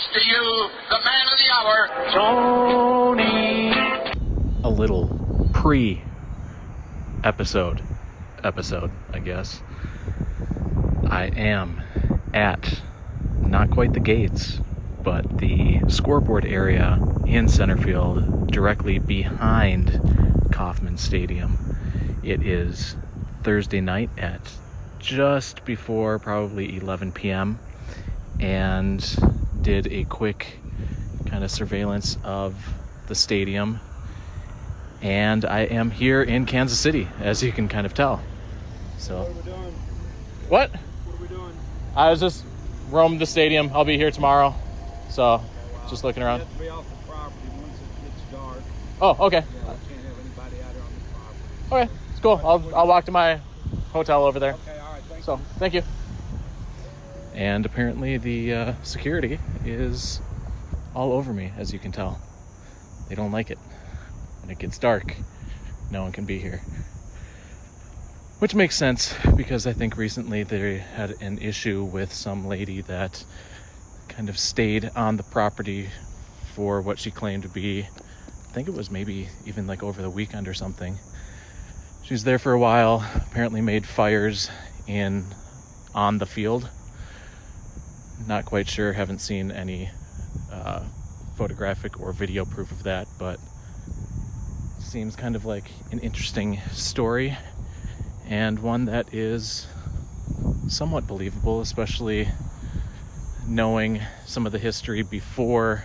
introduce to you the man of the hour, Tony. A little pre-episode, I guess. I am at not quite the gates, but the scoreboard area in center field, directly behind Kauffman Stadium. It is Thursday night at just before probably 11 p.m. and did a quick kind of surveillance of the stadium. And I am here in Kansas City, as you can kind of tell. So, What are we doing? What? What are we doing? I was just roaming the stadium. I'll be here tomorrow. So, Wow. just looking around. You have to be off the property once it gets dark. Oh, okay. Yeah, we can't have anybody out here on the property. Okay, it's cool. I'll walk to my hotel over there. Okay, all right, thank So, you. thank you. And apparently the security is all over me, as you can tell. They don't like it. When it gets dark, no one can be here. Which makes sense, because I think recently they had an issue with some lady that kind of stayed on the property for what she claimed to be, I think it was maybe even like over the weekend or something. She was there for a while, apparently made fires on the field. Not quite sure, haven't seen any photographic or video proof of that, but seems kind of like an interesting story, and one that is somewhat believable, especially knowing some of the history before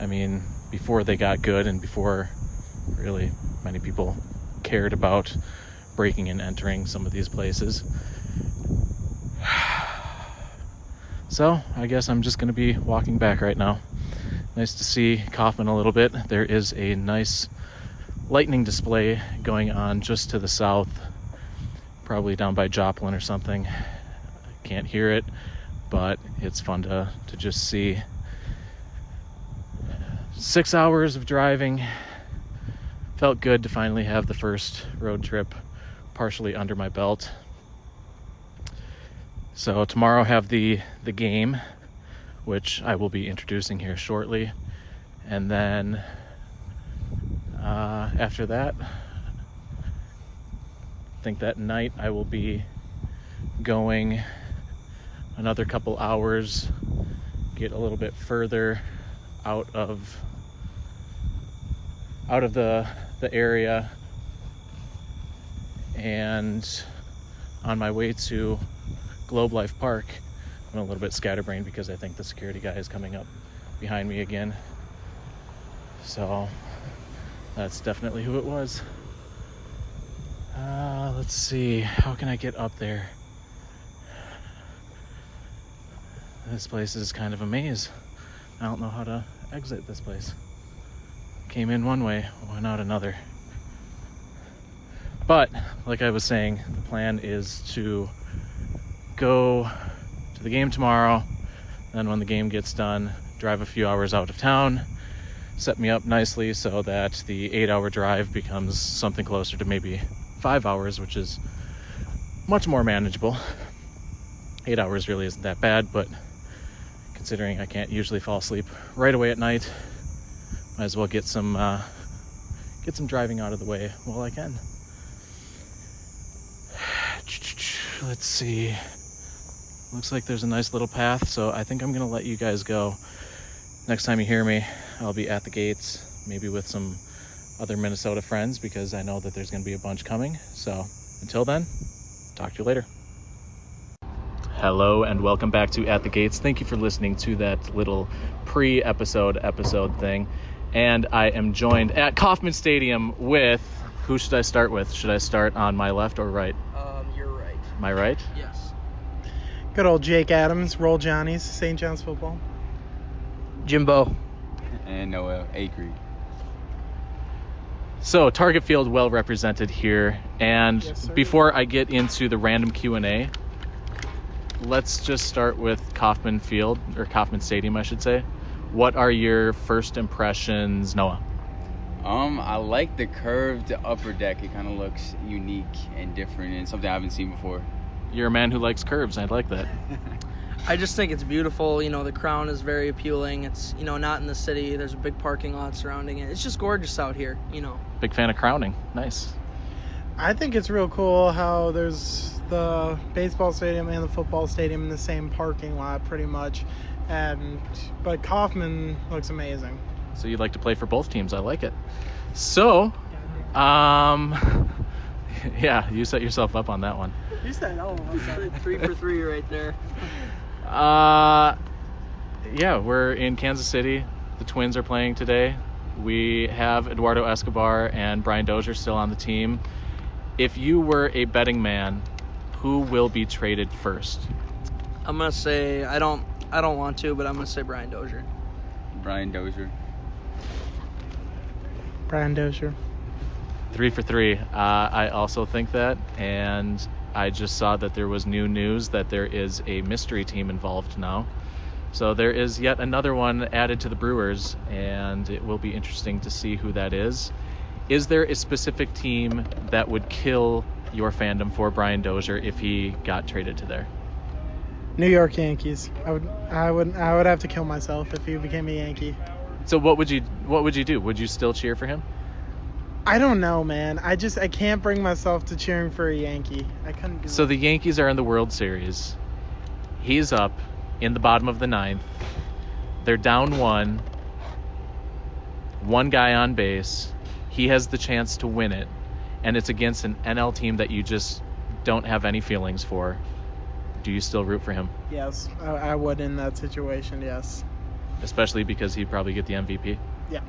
they got good and before really many people cared about breaking and entering some of these places. So I guess I'm just going to be walking back right now. Nice to see Kauffman a little bit. There is a nice lightning display going on just to the south, probably down by Joplin or something. I can't hear it, but it's fun to just see. 6 hours of driving. Felt good to finally have the first road trip partially under my belt. So tomorrow I have the game, which I will be introducing here shortly, and then after that, I think that night I will be going another couple hours, get a little bit further out of the area, and on my way to Globe Life Park. I'm a little bit scatterbrained because I think the security guy is coming up behind me again. So that's definitely who it was. Let's see, how can I get up there? This place is kind of a maze. I don't know how to exit this place. Came in one way, went out another. But, like I was saying, the plan is to go to the game tomorrow, then when the game gets done, drive a few hours out of town, set me up nicely so that the 8-hour drive becomes something closer to maybe 5 hours, which is much more manageable. 8 hours really isn't that bad, but considering I can't usually fall asleep right away at night, might as well get some driving out of the way while I can. Let's see. Looks like there's a nice little path, so I think I'm gonna let you guys go. Next time you hear me, I'll be at the gates, maybe with some other Minnesota friends, because I know that there's gonna be a bunch coming. So until then, talk to you later. Hello and welcome back to At the Gates. Thank you for listening to that little pre-episode thing. And I am joined at Kauffman Stadium with, who should I start with? Should I start on my left or right? You're right. My right? Yes. Good old Jake Adams, Roll Johnnies, St. John's football. Jimbo. And Noah Acree. So Target Field well represented here. And Yes, sir. before I get into the random Q&A, let's just start with Kauffman Field, or Kauffman Stadium, I should say. What are your first impressions, Noah? I like the curved upper deck. It kind of looks unique and different and something I haven't seen before. You're a man who likes curves. I like that. I just think it's beautiful. You know, the crown is very appealing. It's, you know, not in the city. There's a big parking lot surrounding it. It's just gorgeous out here, you know. Big fan of crowning. Nice. I think it's real cool how there's the baseball stadium and the football stadium in the same parking lot pretty much. But Kauffman looks amazing. So you'd like to play for both teams. I like it. So, yeah, you set yourself up on that one. You said, oh, I'm sorry. 3 for 3 right there. Yeah, we're in Kansas City. The Twins are playing today. We have Eduardo Escobar and Brian Dozier still on the team. If you were a betting man, who will be traded first? I'm going to say, I don't want to, but I'm going to say Brian Dozier. Brian Dozier. Brian Dozier. 3 for 3. I also think that, and I just saw that there was new news that there is a mystery team involved now. So there is yet another one added to the Brewers, and it will be interesting to see who that is. Is there a specific team that would kill your fandom for Brian Dozier if he got traded to there? New York Yankees. I would have to kill myself if he became a Yankee. So what would you do? Would you still cheer for him? I don't know, man. I can't bring myself to cheering for a Yankee. I couldn't do So it. the Yankees are in the World Series. He's up in the bottom of the 9th. They're down 1. One guy on base. He has the chance to win it. And it's against an NL team that you just don't have any feelings for. Do you still root for him? Yes, I would in that situation, yes. Especially because he'd probably get the MVP. Yeah.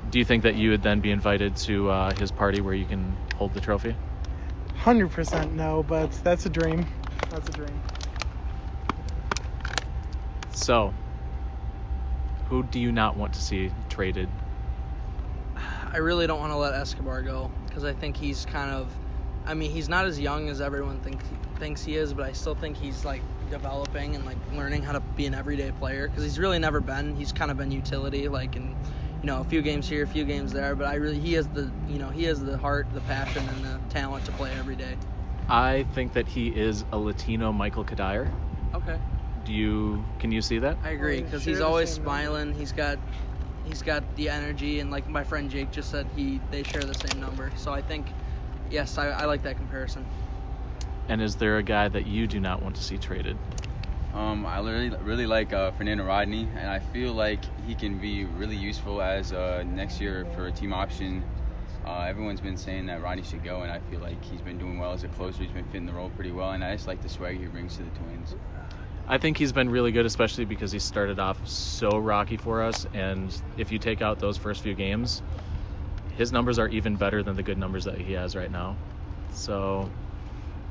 Do you think that you would then be invited to his party where you can hold the trophy? 100% no, but that's a dream. That's a dream. So, who do you not want to see traded? I really don't want to let Escobar go because I think he's kind of, I mean, he's not as young as everyone thinks he is, but I still think he's like developing and like learning how to be an everyday player because he's really never been. He's kind of been utility, like in, you know, a few games here, a few games there, but he has the heart, the passion, and the talent to play every day. I think that he is a Latino Michael Kadire. Okay. Can you see that? I agree because he's always smiling. He's got the energy, and like my friend Jake just said, they share the same number. So I think, yes, I like that comparison. And is there a guy that you do not want to see traded? I really like Fernando Rodney, and I feel like he can be really useful as next year for a team option. Everyone's been saying that Rodney should go, and I feel like he's been doing well as a closer. He's been fitting the role pretty well, and I just like the swag he brings to the Twins. I think he's been really good, especially because he started off so rocky for us, and if you take out those first few games, his numbers are even better than the good numbers that he has right now. So,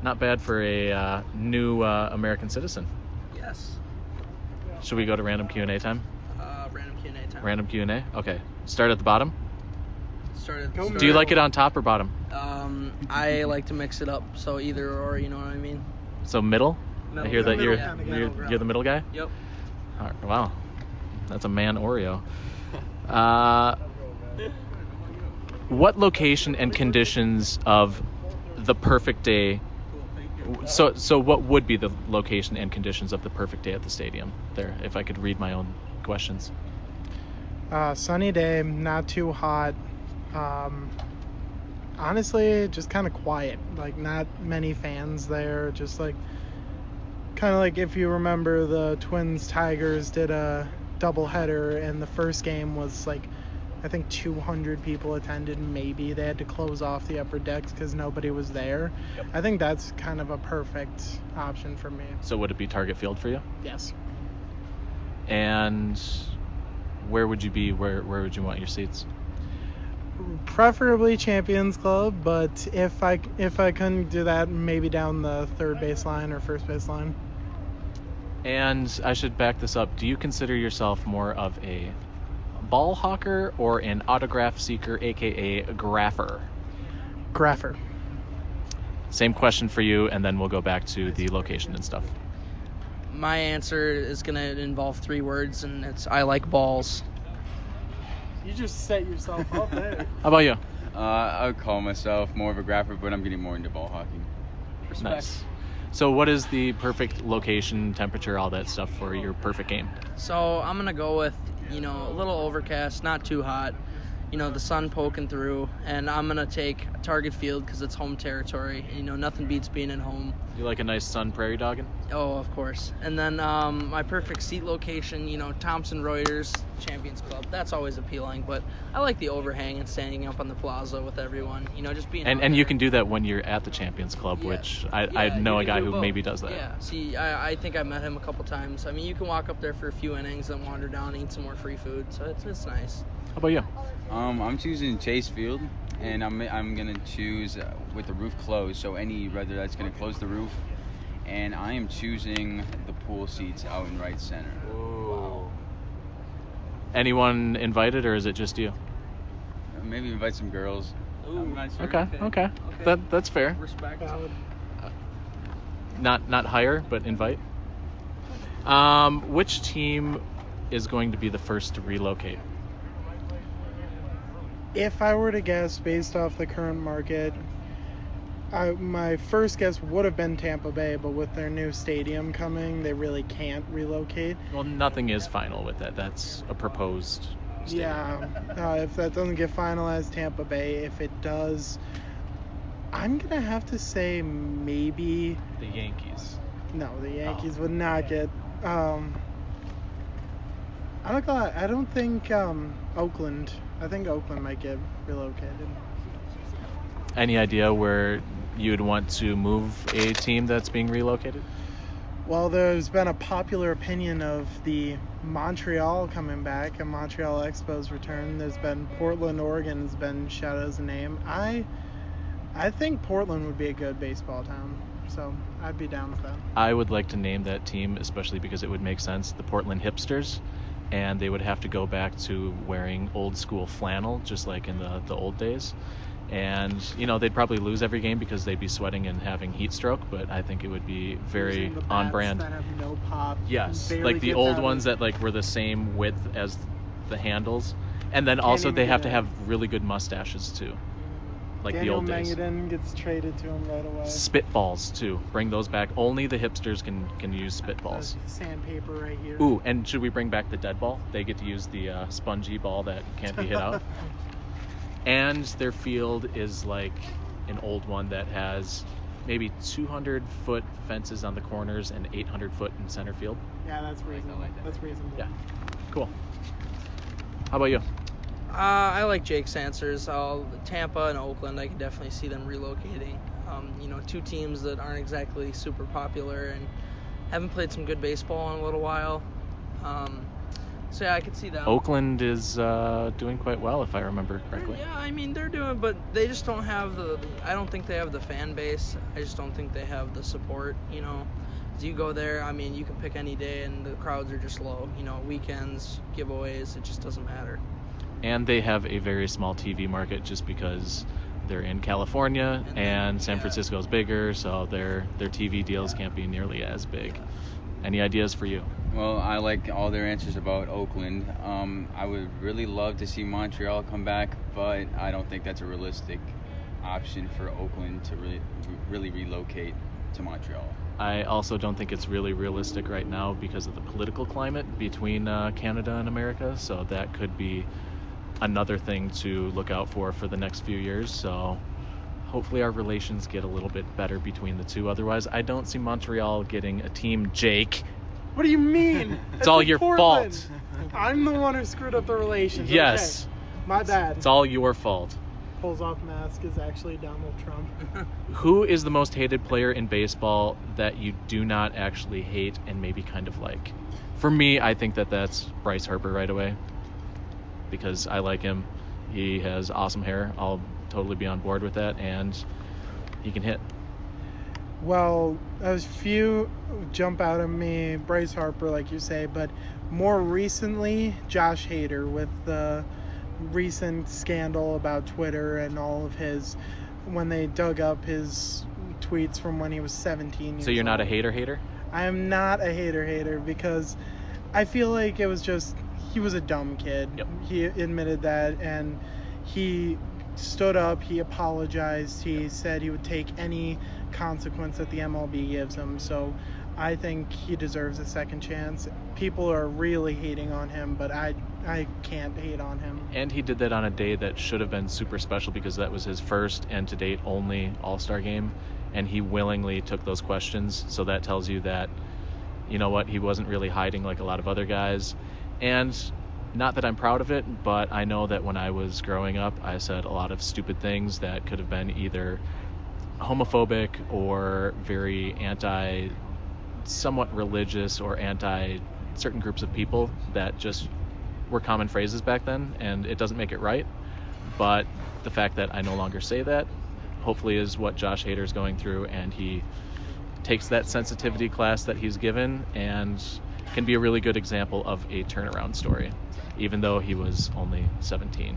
not bad for a new American citizen. Yes. Should we go to random Q&A time? Random Q&A time. Random Q&A? Okay. Start at the bottom? Do you like it on top or bottom? I like to mix it up, so either or, you know what I mean? So middle? I hear that you're the middle guy? Yep. All right, wow. That's a man Oreo. What location and conditions of the perfect day? So what would be the location and conditions of the perfect day at the stadium there, if I could read my own questions? Sunny day, not too hot. Honestly, just kind of quiet. Like, not many fans there. Just like, kind of like if you remember the Twins Tigers did a doubleheader, and the first game was like, I think 200 people attended. Maybe they had to close off the upper decks because nobody was there. Yep. I think that's kind of a perfect option for me. So would it be Target Field for you? Yes. And where would you be? Where would you want your seats? Preferably Champions Club, but if I couldn't do that, maybe down the third baseline or first baseline. And I should back this up. Do you consider yourself more of a ball hawker or an autograph seeker, aka grapher? Grapher. Same question for you, and then we'll go back to the location and stuff. My answer is going to involve 3 words, and it's I like balls. You just set yourself up there. How about you? I would call myself more of a grapher, but I'm getting more into ball hockey. Respect. Nice. So what is the perfect location, temperature, all that stuff for your perfect game? So I'm gonna go with, a little overcast, not too hot. The sun poking through, and I'm gonna take Target Field because it's home territory. Nothing beats being at home. You like a nice sun prairie dogging? Oh, of course. And then my perfect seat location, Thomson Reuters Champions Club. That's always appealing, but I like the overhang and standing up on the plaza with everyone. Just being. And you can do that when you're at the Champions Club, Yeah. which I know a guy who maybe does that. Yeah. See, I think I met him a couple times. I mean, you can walk up there for a few innings and wander down and eat some more free food. So it's nice. How about you? I'm choosing Chase Field, and I'm gonna choose with the roof closed, so any weather that's gonna close the roof, and I am choosing the pool seats out in right center. Ooh. Anyone invited, or is it just you? Maybe invite some girls. Ooh. I'm not sure. Okay. That's fair. Respect. Valid. Not hire, but invite. Which team is going to be the first to relocate? If I were to guess based off the current market, my first guess would have been Tampa Bay, but with their new stadium coming, they really can't relocate. Well, nothing is final with that. That's a proposed stadium. Yeah, if that doesn't get finalized, Tampa Bay. If it does, I'm going to have to say maybe... The Yankees. No, the Yankees would not get... I don't think Oakland... I think Oakland might get relocated. Any idea where you'd want to move a team that's being relocated? Well, there's been a popular opinion of the Montreal coming back and Montreal Expos return. There's been Portland, Oregon has been shouted as a name. I think Portland would be a good baseball town, so I'd be down with that. I would like to name that team, especially because it would make sense, the Portland Hipsters, and they would have to go back to wearing old school flannel, just like in the old days. And, they'd probably lose every game because they'd be sweating and having heat stroke, but I think it would be very Using the on bats brand. that have no pop. Yes, barely like the get old batted. ones that were the same width as the handles. And then Can't also even they do have to that. have really good mustaches too. Like Daniel the old days. Mangadin gets traded to him right away. Spitballs too. Bring those back. Only the hipsters can use spitballs. Sandpaper right here. Ooh, and should we bring back the dead ball? They get to use the spongy ball that can't be hit out. And their field is like an old one that has maybe 200-foot fences on the corners and 800-foot in center field. Yeah, that's reasonable. That's reasonable. Yeah. Cool. How about you? I like Jake Sansers. Tampa and Oakland, I can definitely see them relocating. Two teams that aren't exactly super popular and haven't played some good baseball in a little while. So yeah, I could see them. Oakland is doing quite well, if I remember correctly. Yeah, I mean they're doing, but they just don't have I don't think they have the fan base. I just don't think they have the support. As you go there, I mean, you can pick any day and the crowds are just low. Weekends, giveaways, it just doesn't matter. And they have a very small TV market just because they're in California and San Francisco's bigger, so their TV deals can't be nearly as big. Any ideas for you? Well, I like all their answers about Oakland. I would really love to see Montreal come back, but I don't think that's a realistic option for Oakland to really relocate to Montreal. I also don't think it's really realistic right now because of the political climate between Canada and America, so that could be another thing to look out for the next few years. So hopefully our relations get a little bit better between the two. Otherwise, I don't see Montreal getting a team, Jake. What do you mean? It's all your Portland. fault. I'm the one who screwed up the relations. Yes. Okay. My bad. It's all your fault. Pulls off mask is actually Donald Trump. Who is the most hated player in baseball that you do not actually hate and maybe kind of like? For me, I think that's Bryce Harper right away because I like him. He has awesome hair. I'll totally be on board with that, and he can hit. Well, a few jump out at me. Bryce Harper, like you say, but more recently, Josh Hader with the recent scandal about Twitter and all of his, when they dug up his tweets from when he was 17 years So you're not a old. hater? I am not a hater because I feel like it was just, he was a dumb kid. Yep. He admitted that, and he stood up, he apologized, he said he would take any consequence that the MLB gives him. So I think he deserves a second chance. People are really hating on him, but I can't hate on him. And he did that on a day that should have been super special because that was his first and to date only All-Star game, and he willingly took those questions. So that tells you that, you know what, he wasn't really hiding like a lot of other guys. And not that I'm proud of it, but I know that when I was growing up, I said a lot of stupid things that could have been either homophobic or very somewhat religious or anti certain groups of people that just were common phrases back then, and it doesn't make it right. But the fact that I no longer say that hopefully is what Josh Hader's going through, and he takes that sensitivity class that he's given and can be a really good example of a turnaround story, even though he was only 17.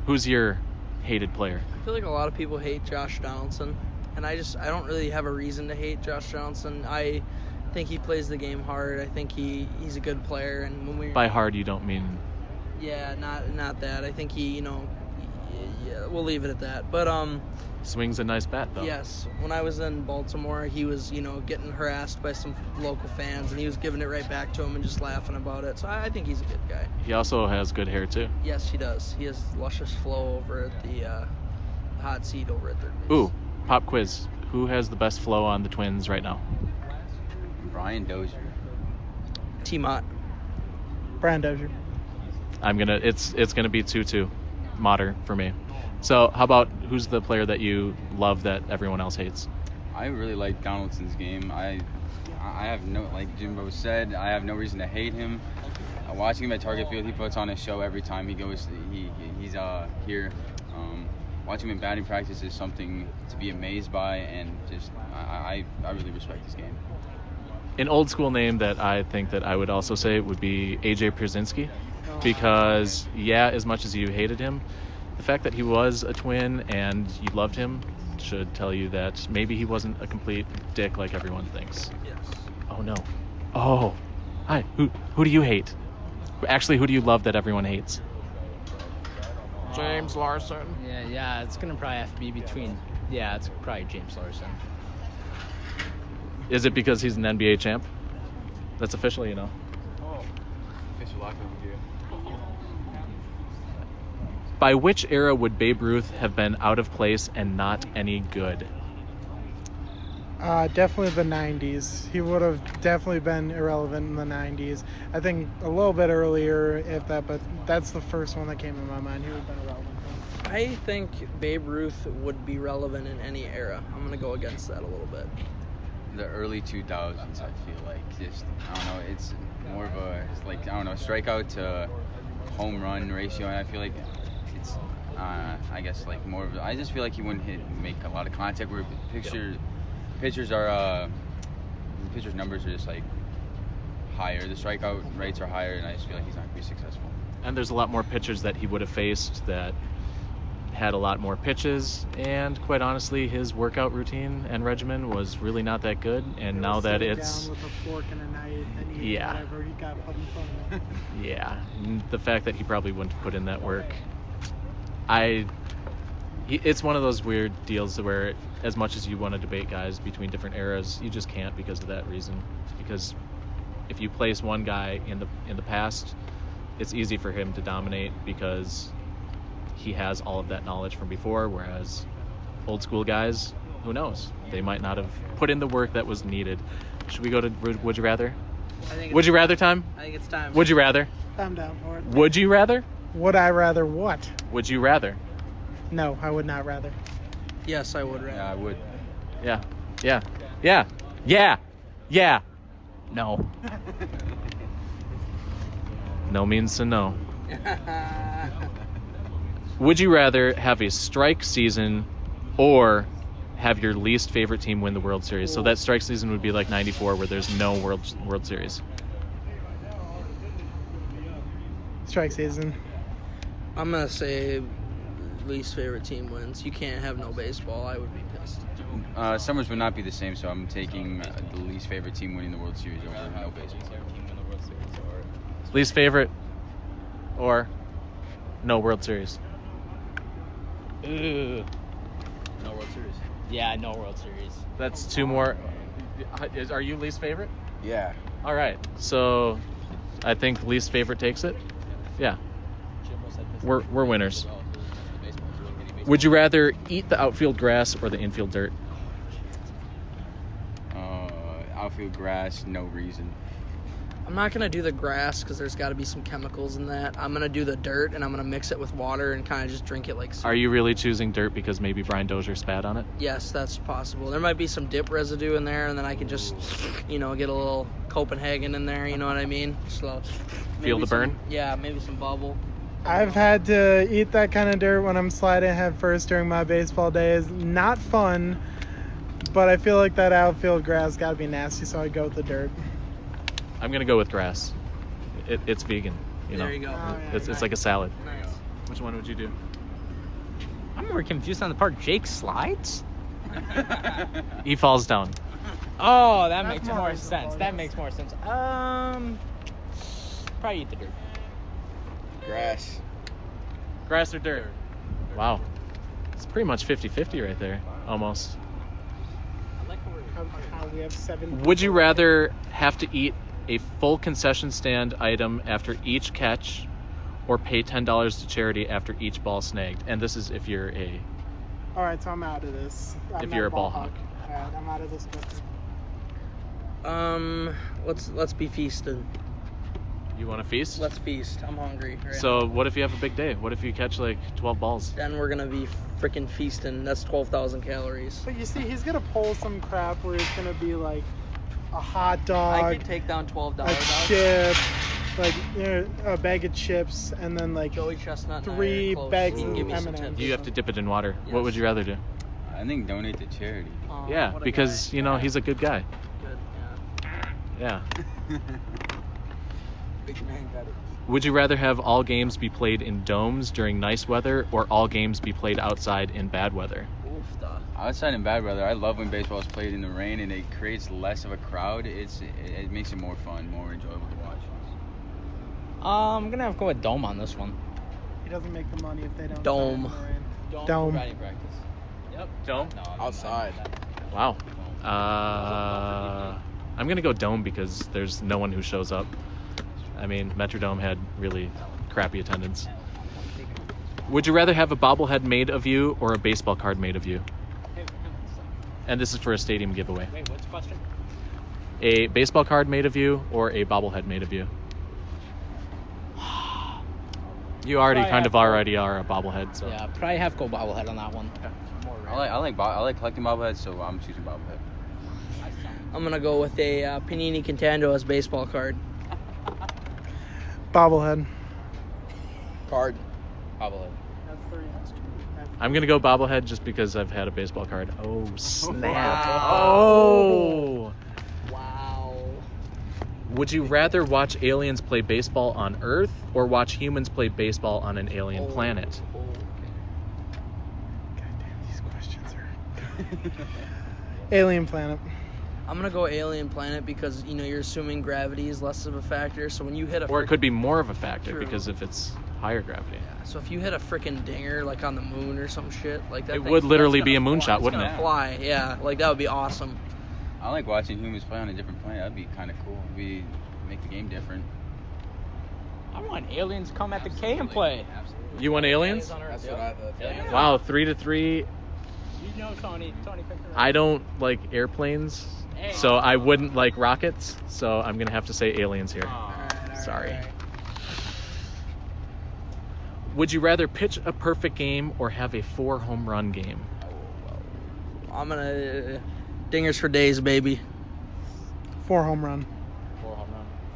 Who's your hated player? I feel like a lot of people hate Josh Donaldson, and I don't really have a reason to hate Josh Donaldson. I think he plays the game hard. I think he's a good player, and when we By hard, you don't mean... Yeah, not that. I think he, yeah, we'll leave it at that. But Swings a nice bat, though. yes, when I was in Baltimore, he was, getting harassed by some local fans, and he was giving it right back to him and just laughing about it. So I think he's a good guy. He also has good hair, too. Yes, he does. He has luscious flow over at the hot seat over at third base. Ooh, pop quiz. Who has the best flow on the Twins right now? Brian Dozier. T-Mott. Brian Dozier. It's gonna be 2-2, Motter for me. So how about who's the player that you love that everyone else hates? I really like Donaldson's game. I have no, like Jimbo said, I have no reason to hate him. Watching him at Target Field, he puts on a show every time he goes. He's here. Watching him in batting practice is something to be amazed by, and just I really respect his game. An old school name that I think that I would also say would be AJ Pierzynski, because as much as you hated him, the fact that he was a Twin and you loved him should tell you that maybe he wasn't a complete dick like everyone thinks. Yes. Oh no. Oh. Hi. Who do you hate? Actually, who do you love that everyone hates? James Larson. Yeah, it's gonna probably have to be it's probably James Larson. Is it because he's an NBA champ? That's official, Official locker room gear. By which era would Babe Ruth have been out of place and not any good? Definitely the 90s. He would have definitely been irrelevant in the 90s. I think a little bit earlier, if that, but that's the first one that came in my mind. He would have been irrelevant. I think Babe Ruth would be relevant in any era. I'm going to go against that a little bit. The early 2000s, I feel like, I don't know, it's more of a, strikeout to home run ratio, and I feel like it's, I guess, like more of, I just feel like he wouldn't make a lot of contact, where pitchers numbers are just like higher, the strikeout rates are higher, and I just feel like he's not going to be successful. And there's a lot more pitchers that he would have faced that had a lot more pitches, and quite honestly, his workout routine and regimen was really not that good. And now that it's down with a fork and a knife and eat whatever he got put in front of him. the fact that he probably wouldn't put in that work, it's one of those weird deals where, as much as you want to debate guys between different eras, you just can't because of that reason. Because if you place one guy in the past, it's easy for him to dominate because he has all of that knowledge from before, whereas old school guys, who knows? They might not have put in the work that was needed. Should we go to Would You Rather? Would you rather time? I think it's time. Would you rather? I'm down for it. Would you rather? Would I rather what? Would you rather? No, I would not rather. Yes, I would rather. Yeah, I would. Yeah. No. No means to no. Would you rather have a strike season or have your least favorite team win the World Series? So that strike season would be like 94, where there's no World Series. Strike season. I'm going to say least favorite team wins. You can't have no baseball. I would be pissed. Summers would not be the same, so I'm taking the least favorite team winning the World Series over no baseball. Least favorite or no World Series? No World Series. Yeah, no World Series. That's 2 more. Are you least favorite? Yeah. All right. So I think least favorite takes it. Yeah. We're winners. Would you rather eat the outfield grass or the infield dirt? Outfield grass, no reason. I'm not gonna do the grass because there's got to be some chemicals in that. I'm gonna do the dirt and I'm gonna mix it with water and kind of just drink it like soup. Are you really choosing dirt because maybe Brian Dozier spat on it? Yes, that's possible. There might be some dip residue in there, and then I could just, get a little Copenhagen in there. You know what I mean? So Feel maybe the burn? Yeah, maybe some bubble. I've had to eat that kind of dirt when I'm sliding head first during my baseball days. Not fun, but I feel like that outfield grass got to be nasty, so I'd go with the dirt. I'm gonna go with grass. It's vegan. There you go. Oh, yeah, It's like a salad. Nice. Which one would you do? I'm more confused on the part Jake slides. He falls down. Oh, that That's makes more more reasonable, sense. That yes. makes more sense. Probably eat the dirt. Grass. Grass or dirt? Wow. It's pretty much 50-50 right there. Almost. How we have 7. Would you rather have to eat a full concession stand item after each catch or pay $10 to charity after each ball snagged? And this is if you're a All right, so I'm out of this. I'm If not you're a ball hawk. All right, I'm out of this question. Let's be feasting. you want to feast? Let's feast. I'm hungry. Right So now. what if you have a big day? What if you catch like 12 balls? Then we're gonna be freaking feasting. That's 12,000 calories. But you see, he's gonna pull some crap where it's gonna be like a hot dog, I could take down $12 a dogs. chip, like a bag of chips, and then like Joey Chestnut. and I are 3 close. bags He can of give me some M&Ms. tips. You have to dip it in water. Yes. What would you rather do? I think donate to charity. Oh, Yeah, what a because guy. he's a good guy. Good, Yeah. Big man got it. Would you rather have all games be played in domes during nice weather or all games be played outside in bad weather? yeah. Oof, duh. Outside in bad weather, I love when baseball is played in the rain and it creates less of a crowd. It makes it more fun, more enjoyable to watch. I'm gonna have to go with dome on this one. He doesn't make the money if they don't. Dome. sign in the rain. Dome. Dome. Batting practice. Yep. Dome? No, Outside. Wow. I'm going to go dome because there's no one who shows up. I mean, Metrodome had really crappy attendance. Would you rather have a bobblehead made of you or a baseball card made of you? And this is for a stadium giveaway. Wait, what's the question? A baseball card made of you or a bobblehead made of you? You Probably kind of have to- already are a bobblehead, so. Yeah, probably have to go bobblehead on that one. I like collecting bobbleheads, so I'm choosing bobblehead. I'm gonna go with a Panini Contando as baseball card. Bobblehead. Card. Bobblehead. That's 3. I'm going to go bobblehead just because I've had a baseball card. Oh, snap. Wow. Oh. Wow. Would you rather watch aliens play baseball on Earth or watch humans play baseball on an alien planet? Oh. God damn, these questions are. Alien planet. I'm gonna go alien planet because you're assuming gravity is less of a factor. So when you hit a Or it could be more of a factor True. because if it's higher gravity. so if you hit a freaking dinger like on the moon or some shit like that, It would literally that's be a gonna moonshot, fly. It's wouldn't gonna it? Fly, yeah. Like that would be awesome. I like watching humans play on a different planet. That'd be kind of cool. Make the game different. I want aliens to come at the K and play. You want aliens? That's what I thought. Wow, 3-3. You know Tony picked it I don't like airplanes, so I wouldn't like rockets, so I'm going to have to say aliens here. Sorry. Would you rather pitch a perfect game or have a 4 home run game? I'm gonna dingers for days, baby. 4 home run.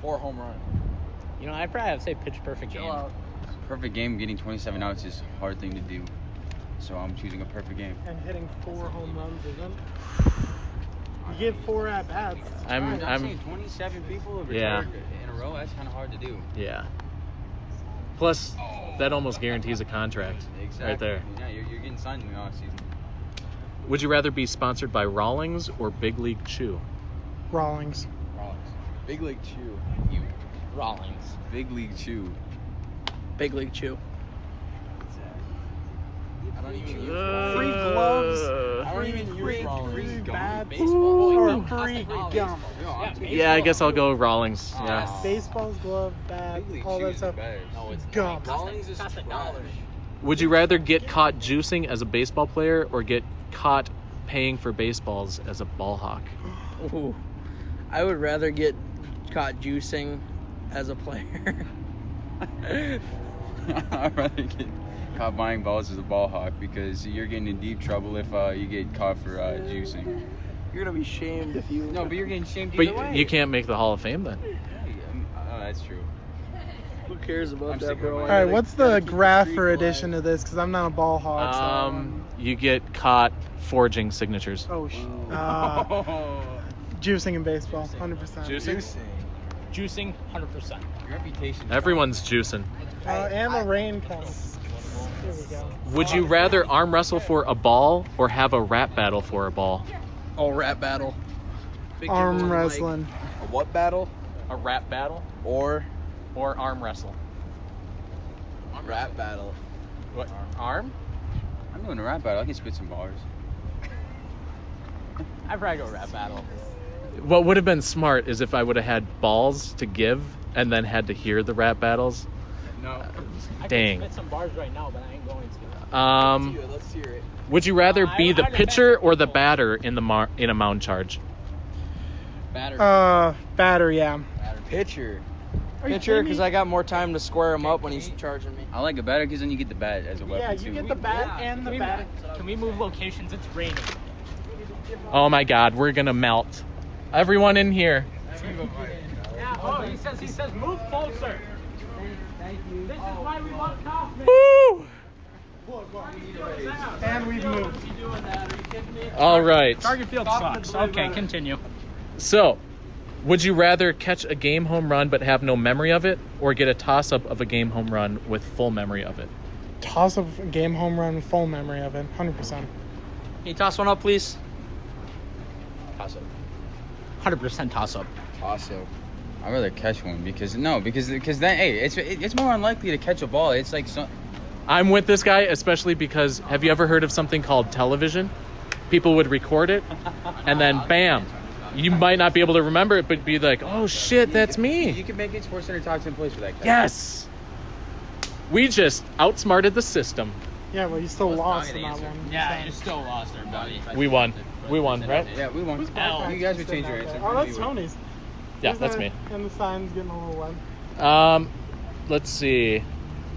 4 home run. You know, I'd probably have to say pitch perfect game. Perfect game, getting 27 outs is a hard thing to do. So I'm choosing a perfect game. And hitting 4 home runs isn't. You get 4 at bats. I'm saying 27 people Yeah. in a row. That's kind of hard to do. yeah. Plus, that almost guarantees a contract right there. Yeah, you're getting signed in the off season. Would you rather be sponsored by Rawlings or Big League Chew? Rawlings. Big League Chew. Rawlings. Big League Chew. Big League Chew. I don't even use Free gloves. I don't even use Rollins. Free Gum. bats. Baseball. Or free gum. Yeah, I guess I'll go Rawlings. Yeah. Baseball's glove, bat, all that stuff. No, it's Gum. Rollins is Costs $1. trash. Would you rather get caught juicing as a baseball player or get caught paying for baseballs as a ball hawk? Ooh. I would rather get caught juicing as a player. I'd rather get caught buying balls as a ball hawk because you're getting in deep trouble if you get caught for juicing. You're gonna be shamed if you. No, but you're getting shamed But either way. you can't make the Hall of Fame then. Oh, that's true. Who cares about I'm that, sticking bro? with All right, gotta- what's gotta the keep the graph streak for alive. addition to this? Because I'm not a ball hog. So You get caught forging signatures. oh, juicing in baseball, 100%. Juicing, 100%. Your reputation. Everyone's juicing. And the rain comes. Here we go. Would you rather arm wrestle for a ball or have a rap battle for a ball? Oh, rap battle. Big Arm Jim Mike. wrestling. A what battle? A rap battle Or or arm wrestle? rap battle. What? Arm? I'm doing a rap battle. I can spit some bars. I'd probably go rap battle. What would have been smart is if I would have had balls to give and then had to hear the rap battles. No. I Dang. could spit some bars right now, but I ain't going to. Let's hear it. Would you rather be the I'd pitcher imagine or the people- batter in in a mound charge? Batter. Batter, yeah. Pitcher. Are you Pitcher, kidding because me? I got more time to square him up when he's charging me. I like a batter because then you get the bat as a weapon Yeah, too. you get the bat and the bat. Can we move locations? It's raining. Oh my God, we're gonna melt. Everyone in here. Yeah. Oh, he says move closer. Thank you. This is why we love Kauffman. Woo! And we've moved. All right. Target field sucks. Okay, continue. So, would you rather catch a game home run but have no memory of it, or get a toss-up of a game home run with full memory of it? Toss a game home run, full memory of it, 100%. Can you toss one up, please? Toss up. 100% toss up. Also. I'd rather catch one because then hey, it's more unlikely to catch a ball. It's like I'm with this guy, especially because have you ever heard of something called television? People would record it, and then bam, you might not be able to remember it, but be like, oh shit, that's You me. can make it Sports Center Talks in place for that. Yes. We just outsmarted the system. Yeah, well, you still lost in that one. Yeah, you still lost there, buddy. We won, right? Yeah, we won. Who's backpack You guys would just change sitting your out answer. there? Oh, that's Tony's. Yeah, Where's that's that? me. And the sign's getting a little wet. Let's see.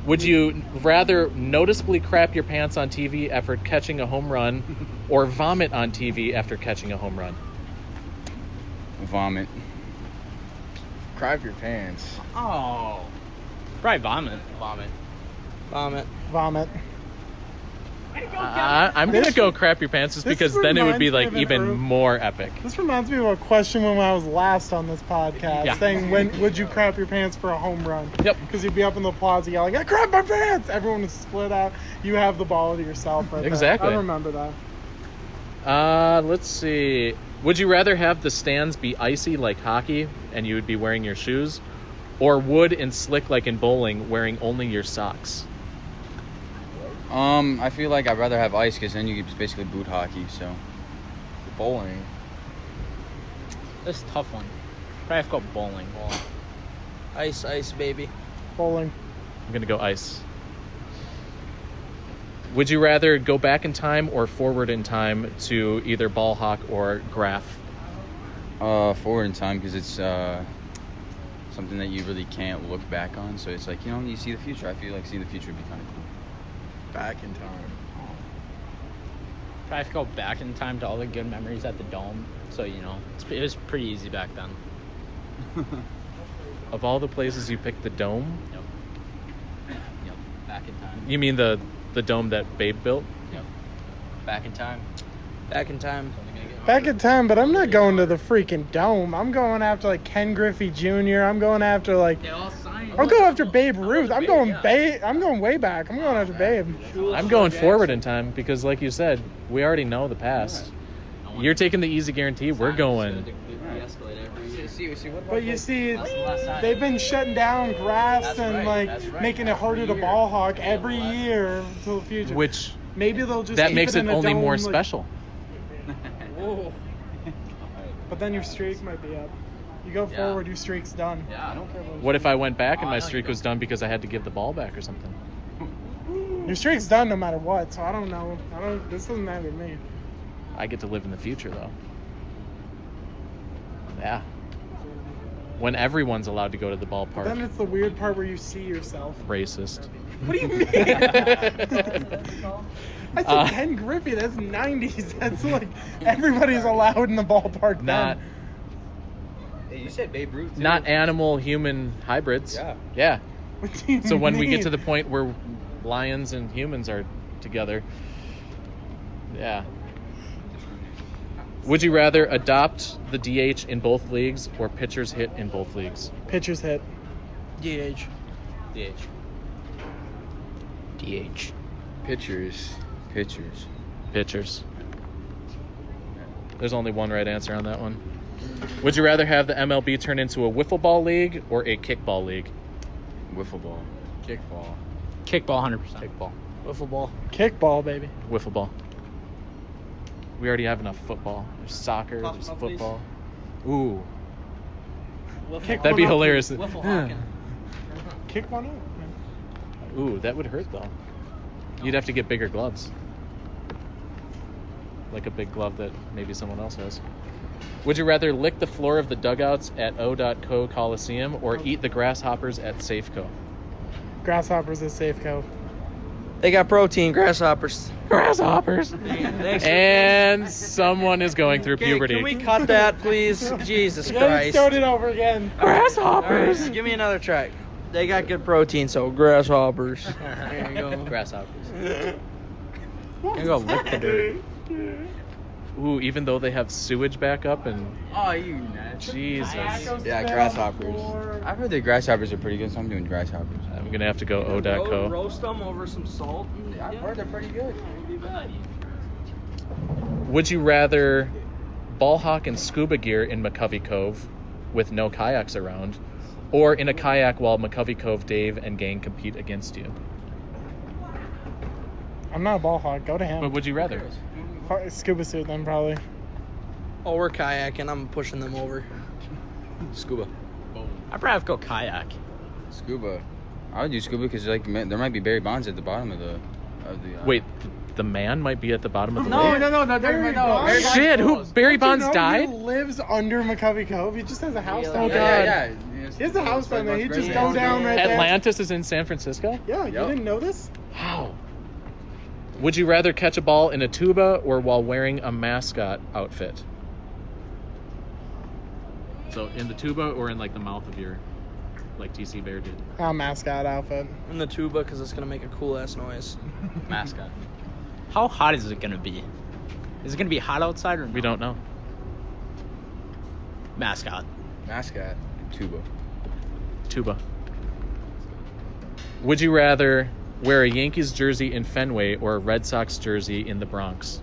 Would you rather noticeably crap your pants on TV after catching a home run, or vomit on TV after catching a home run? Vomit. Crap your pants. Oh. Probably vomit. Vomit. Vomit. I'm gonna go crap your pants just This because then it would be reminds me like of an even early- more epic. This reminds me of a question when I was last on this podcast, Yeah. saying when would you crap your pants for a home run? Yep. Because you'd be up in the plaza yelling, I crap my pants! Everyone would split out. You have the ball to yourself right there. Exactly. I remember that. Let's see. Would you rather have the stands be icy like hockey and you would be wearing your shoes, or wood and slick like in bowling, wearing only your socks? I feel like I'd rather have ice because then you could basically boot hockey. So Bowling. This is a tough one. Probably have to go bowling. Ice, baby. Bowling. I'm gonna go ice. Would you rather go back in time or forward in time to either ball hawk or graph? forward in time because it's something that you really can't look back on. So it's like you see the future. I feel like seeing the future would be kind of cool. Back in time. Probably have to go back in time to all the good memories at the Dome. So, it was pretty easy back then. Of all the places you picked, the dome? Yep. Back in time. You mean the dome that Babe built? Yep. Back in time. Back in time. Back in time, but I'm not going to the freaking dome. I'm going after like Ken Griffey Jr. I'm going after like I'm going after Babe Ruth. I'm going I'm going way back. I'm going after Babe. I'm going forward in time because, like you said, we already know the past. You're taking the easy guarantee. We're going. But you see, they've been shutting down grass and like making it harder to ball hawk every year until the future. Which Maybe they'll just That keep makes it it in a only dome, more like- special. Whoa. But then your streak might be up. You go Yeah. forward, your streak's done. Yeah, I don't care about. What if I went back and Oh, my I know streak you was don't. done because I had to give the ball back or something? Your streak's done no matter what, so I don't know. This doesn't matter to me. I get to live in the future, though. Yeah. When everyone's allowed to go to the ballpark. Then it's the weird part where you see yourself. Racist. What do you mean? That's a Ken Griffey. That's 90s. That's like everybody's allowed in the ballpark. Not then. Hey, you said Babe Ruth. Too. not animal-human hybrids. Yeah. Yeah. What do you So when we get mean? to the point where lions and humans are together, yeah. Would you rather adopt the DH in both leagues or pitchers hit in both leagues? Pitchers hit. DH. DH. DH. Pitchers. Pitchers. There's only one right answer on that one. Would you rather have the MLB turn into a wiffle ball league or a kickball league? Wiffle ball. Kickball. Kickball, 100%. Kickball. Wiffle ball. Kickball, baby. Wiffle ball. We already have enough football. There's soccer, there's Puff, please. football. Ooh. Kick That'd be one up. hilarious. Wiffle hocking. Kick one up. Ooh, that would hurt though. You'd have to get bigger gloves. Like a big glove that maybe someone else has. Would you rather lick the floor of the dugouts at O.Co Coliseum or eat the grasshoppers at Safeco? Grasshoppers at Safeco. They got protein, grasshoppers. Grasshoppers! Thanks. And someone is going through Okay, puberty. can we cut that, please? Jesus Yeah, Christ. start it over again. Grasshoppers! Alright, give me another track. They got good protein, so grasshoppers. There you go. Grasshoppers. Gonna go lick the dirt. Ooh, even though they have sewage backup and Oh, you nuts. Jesus. Yeah, grasshoppers. I've heard the grasshoppers are pretty good, so I'm doing grasshoppers. I'm gonna have to go O.Co. Roast them over some salt. And, I've heard they're pretty good. Would you rather ball hawk in scuba gear in McCovey Cove with no kayaks around, or in a kayak while McCovey Cove Dave and gang compete against you? I'm not a ball hog. Go to him. But would you rather? Scuba suit then probably. Oh, we're kayaking. I'm pushing them over. Scuba. I'd rather go kayak. Scuba. I would do scuba because like there might be Barry Bonds at the bottom of the. Wait, the man might be at the bottom of the No, lake? no, Barry Bonds? Shit, who? Barry Don't Bonds you know died? He lives under McCovey Cove. He just has a house down Oh, there. God. He has a house down there. He just go down right there. Atlantis is in San Francisco? Yeah, you Yep. didn't know this? Wow. Would you rather catch a ball in a tuba or while wearing a mascot outfit? So in the tuba or in like the mouth of your, like TC Bear did? Mascot outfit. In the tuba, because it's going to make a cool ass noise. Mascot. How hot is it gonna be? Is it gonna be hot outside or no? We don't know. Mascot. Mascot. Tuba. Tuba. Would you rather wear a Yankees jersey in Fenway or a Red Sox jersey in the Bronx?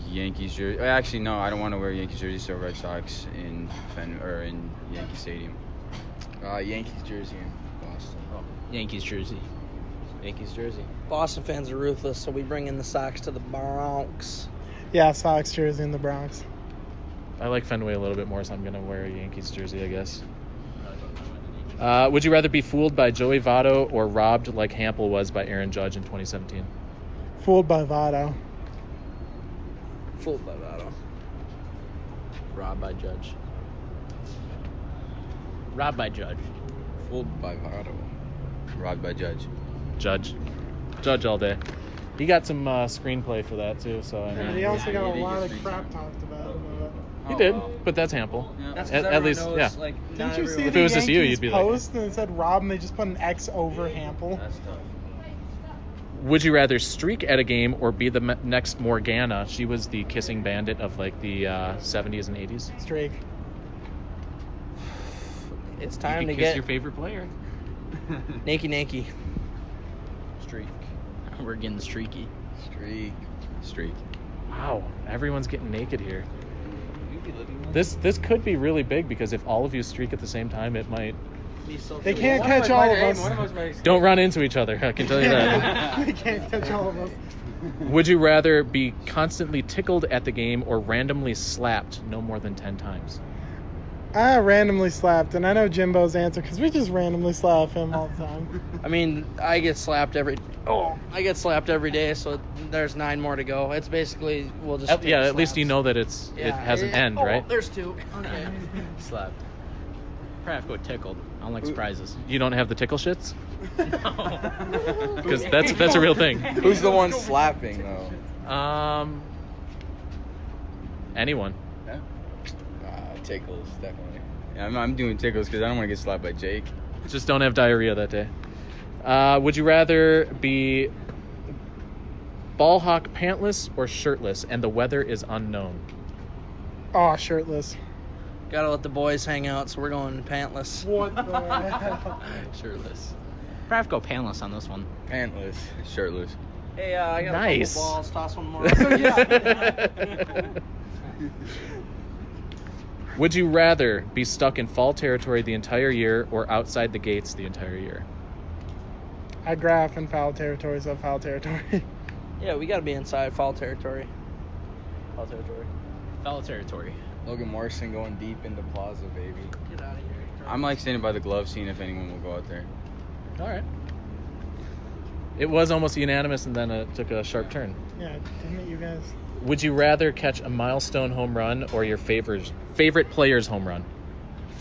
Yankees jersey. Actually, no, I don't want to wear Yankees jersey. So Red Sox in in Yankee Stadium. Yankees jersey in Boston. Yankees jersey. Yankees jersey. Boston fans are ruthless, so we bring in the Sox to the Bronx. Yeah, Sox jersey in the Bronx. I like Fenway a little bit more, so I'm going to wear a Yankees jersey, I guess. Would you rather be fooled by Joey Votto or robbed like Hampel was by Aaron Judge in 2017? Fooled by Votto. Fooled by Votto. Robbed by Judge. Robbed by Judge. Fooled by Votto. Robbed by Judge. Judge all day. He got some screenplay for that too, so I And mean, he also got a he lot gets of crap talked about. he did, but that's Hampel. That's At least, yeah. Like, Didn't you see If the it was just you, Yankees you'd be like- post and it said Rob and they just put an X over Hampel? That's tough. Would you rather streak at a game or be the next Morgana? She was the kissing bandit of like the 70s and 80s. Streak. It's time you to could kiss get your favorite player. naked. Streak. We're getting streaky. Streak. Wow, everyone's getting naked here. This could be really big because if all of you streak at the same time, it might Me so They too. can't One of catch us all might- of One of us. us might Don't run into each other, I can tell you that. They can't catch all of us. Would you rather be constantly tickled at the game or randomly slapped no more than 10 times? I randomly slapped, and I know Jimbo's answer because we just randomly slap him all the time. I mean, I get slapped every day, so there's 9 more to go. It's basically we'll just take At least slaps. you know that it has an end, right? There's 2. Okay. Slap. Probably have to go tickled. I don't like surprises. You don't have the tickle shits? Because that's a real thing. Who's the one slapping though? Anyone. Tickles, definitely. Yeah, I'm doing tickles because I don't want to get slapped by Jake. Just don't have diarrhea that day. Would you rather be ball hawk pantless or shirtless and the weather is unknown? Oh, shirtless. Gotta let the boys hang out, so we're going pantless. What the hell? Shirtless. Probably have to go pantless on this one. Pantless. Shirtless. Hey, I got Nice. a couple balls. Toss one more. Would you rather be stuck in fall territory the entire year or outside the gates the entire year? I graph in foul territory, so foul territory. Yeah, we gotta be inside foul territory. Fall territory. Foul territory. Logan Morrison going deep into Plaza, baby. Get out of here. I'm like standing by the glove, seeing if anyone will go out there. All right. It was almost unanimous and then it took a sharp turn. Yeah, damn it, you guys. Would you rather catch a milestone home run or your favorite player's home run?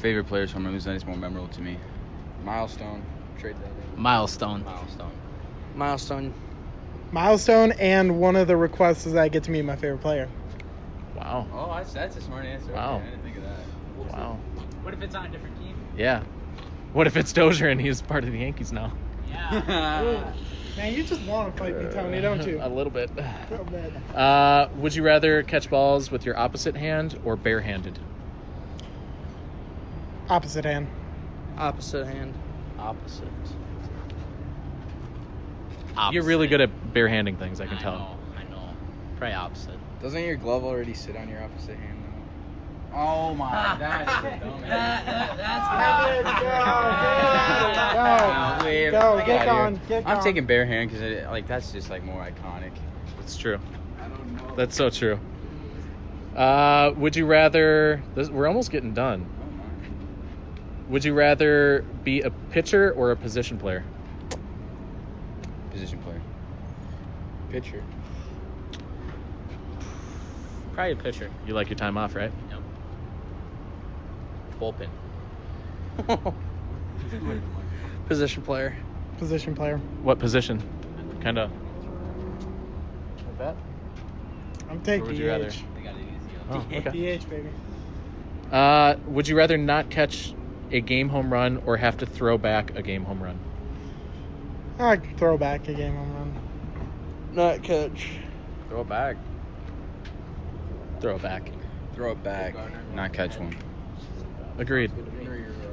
Favorite players from him is more memorable to me. Milestone. Trade that in. Milestone. Milestone. Milestone, and one of the requests is that I get to meet my favorite player. Wow. Oh, that's a smart answer. Wow. Okay, I didn't think of that. Wow. What if it's on a different team? Yeah. What if it's Dozier and he's part of the Yankees now? Yeah. Man, you just want to fight me, Tony, don't you? A little bit. Real bad. Would you rather catch balls with your opposite hand or barehanded? Opposite hand. Opposite hand. Opposite. You're really good at barehanding things, I can tell. I know. Probably opposite. Doesn't your glove already sit on your opposite hand though? Oh my, that's Go, get gone, get gone. I'm taking bare hand because that's just like more iconic. It's true. I don't know. That's so true. Would you rather... we're almost getting done. Oh my. Would you rather be a pitcher or a position player? Position player. Pitcher. Probably a pitcher. You like your time off, right? Yep. Bullpen. Position player. Position player. What position? Kind of... Like that? I'm taking Or would DH. you rather? They got it easy. Oh, okay. DH, baby. Would you rather not catch a game home run or have to throw back a game home run? I can throw back a game home run. Not catch. Throw it back. Throw it back. Throw it back. Not catch one. Agreed.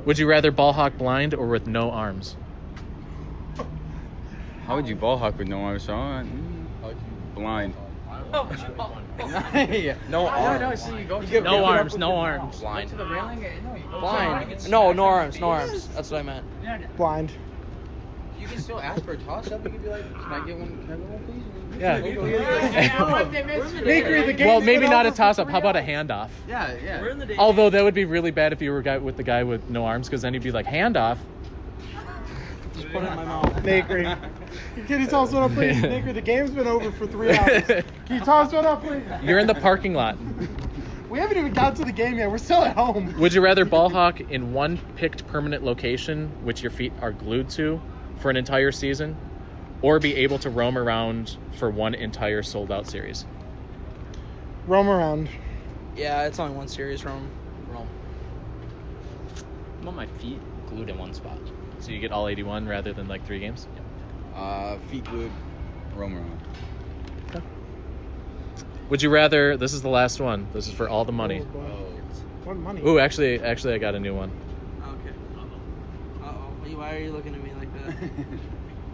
Would you rather ball hawk blind or with no arms? How would you ball hawk with no arms? Blind. Yeah. No arms. No, see, you go to No arms, no arms. Blind. to the railing. Blind. No arms, no arms. That's what I meant. Blind. You can still ask for a toss up. You can be like, can I get one, please? Yeah. Bakery, the game's Well, maybe been not a over for toss-up. 3 How about a hours. handoff? Yeah. We're in the day. Although that would be really bad if you were with the guy with no arms, because then he'd be like, handoff. Just put it in my mouth. Bakery. Can you toss one up, please? Bakery, the game's been over for 3 hours. Can you toss one up, please? You're in the parking lot. We haven't even got to the game yet. We're still at home. Would you rather ball hawk in one picked permanent location, which your feet are glued to, for an entire season, or be able to roam around for one entire sold-out series? Roam around. Yeah, it's only one series, Rome. I want my feet glued in one spot. So you get all 81 rather than like 3 games? Feet glued. Roam around. Would you rather... This is the last one. This is for all the money. Oh, boy. What money? Ooh, actually, I got a new one. Okay. Uh-oh. Why are you looking at me like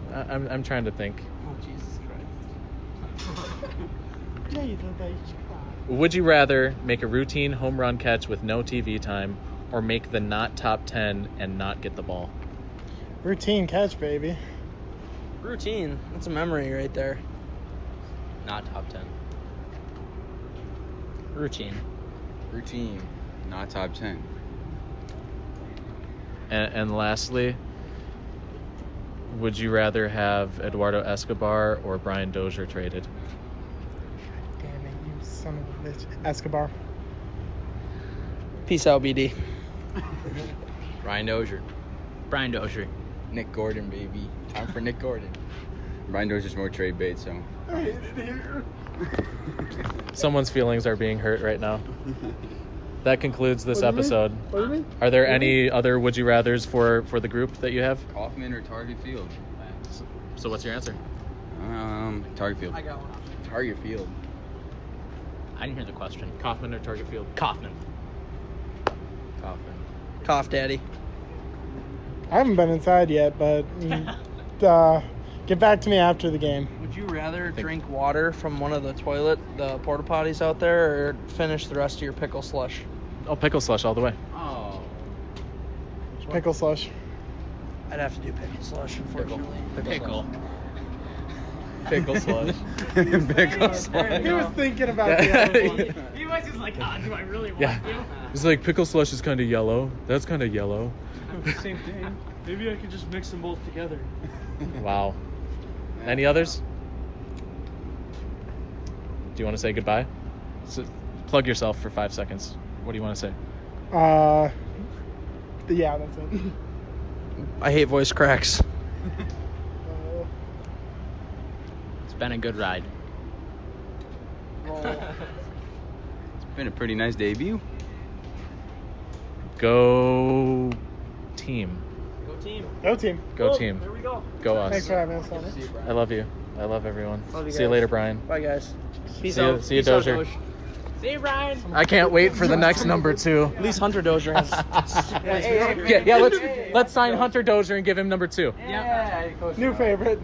that? I'm trying to think. Oh, Jesus Christ. Would you rather make a routine home run catch with no TV time or make the not top 10 and not get the ball? Routine catch, baby. Routine. That's a memory right there. Not top 10. Routine. Routine, not top 10. And lastly, would you rather have Eduardo Escobar or Brian Dozier traded? Damn it, you son of a bitch. Escobar. Peace out, BD. Ryan Dozier. Brian Dozier. Nick Gordon, baby. Time for Nick Gordon. Brian Dozier's more trade bait, so. I hate it here. Someone's feelings are being hurt right now. That concludes this What do you mean? episode. What do you mean? Are there any other would you rathers for the group that you have? Kauffman or Target Field? So what's your answer? Target Field. I got one. Target Field. I didn't hear the question. Kauffman or Target Field? Kauffman. Kauffman. Cough Daddy. I haven't been inside yet, but get back to me after the game. Would you rather drink water from one of the porta potties out there, or finish the rest of your pickle slush? Oh, pickle slush all the way. Oh. Pickle slush. I'd have to do pickle slush, unfortunately. Pickle. Pickle slush. Pickle slush. He was thinking about the other one. He was just like, ah, do I really want Yeah. you? It's like pickle slush is kind of yellow. That's kind of yellow. Same thing. Maybe I could just mix them both together. Wow. Any others? Do you want to say goodbye? So, plug yourself for 5 seconds. What do you want to say? Yeah, that's it. I hate voice cracks. It's been a good ride. It's been a pretty nice debut. Go team. Go team. Go team. Go Oh, team. There we go. Go us. Thanks for having us on. I love you. I love everyone. Love you See you guys. later, Brian. Bye, guys. Peace See you, out. see you, Peace out, Dozier. Doge. See you, Brian. I can't wait for the next number 2. At least Hunter Dozier has. Yeah, let's sign Hunter Dozier and give him number 2. Yeah. New favorite.